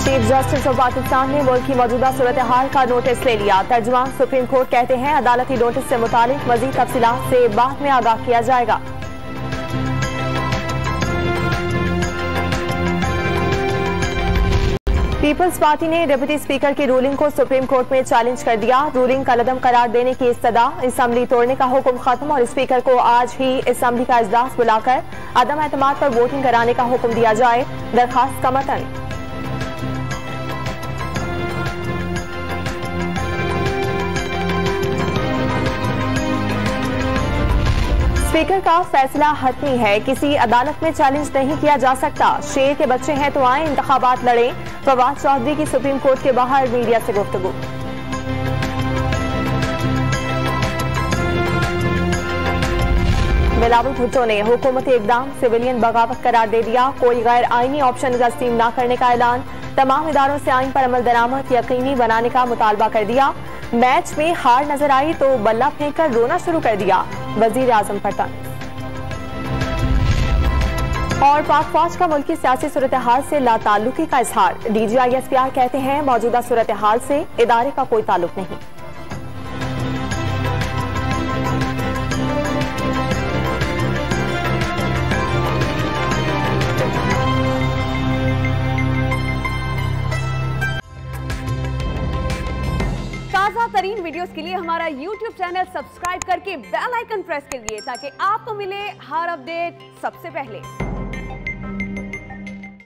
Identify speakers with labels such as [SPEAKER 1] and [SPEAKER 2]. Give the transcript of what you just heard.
[SPEAKER 1] Chief justice of Pakistan ने मुल्क की मौजूदा सूरत हाल का नोटिस ले लिया। तर्जुमान सुप्रीम कोर्ट कहते हैं अदालती नोटिस से मुतालिक मजीद तफसीलात से बाद में आगाह किया जाएगा। पीपल्स पार्टी ने डिप्टी स्पीकर की रूलिंग को सुप्रीम कोर्ट में चैलेंज कर दिया। रूलिंग का लदम करार देने की इस्तदा, असेंबली तोड़ने का हुक्म खत्म और स्पीकर को आज ही असेंबली का इजलास बुलाकर अदम एतमाद पर वोटिंग कराने का हुक्म दिया जाए। दरखास्त का मतन। स्पीकर का फैसला हतमी है, किसी अदालत में चैलेंज नहीं किया जा सकता। शेर के बच्चे हैं तो आए इंतखाबात लड़ें। फवाद चौधरी की सुप्रीम कोर्ट के बाहर मीडिया से गुफ्तगू। बिलावल भुट्टो ने हुकूमती इकदाम सिविलियन बगावत करार दे दिया। कोई गैर आईनी ऑप्शन तस्लीम न करने का ऐलान। तमाम इदारों से आइन पर अमल दरामद यकीनी बनाने का मुतालबा कर दिया। मैच में हार नजर आई तो बल्ला फेंककर रोना शुरू कर दिया। वजीर आजम पर तंज। और पाक फौज का मुल्की सियासी सूरत हाल से लाताल्लुकी का इजहार। DGISPR कहते हैं मौजूदा सूरत हाल से इदारे का कोई ताल्लुक नहीं।
[SPEAKER 2] ताज़ा तरीन वीडियोस के लिए हमारा YouTube चैनल सब्सक्राइब करके बेल आइकन प्रेस करिए ताकि आपको मिले हर अपडेट सबसे पहले।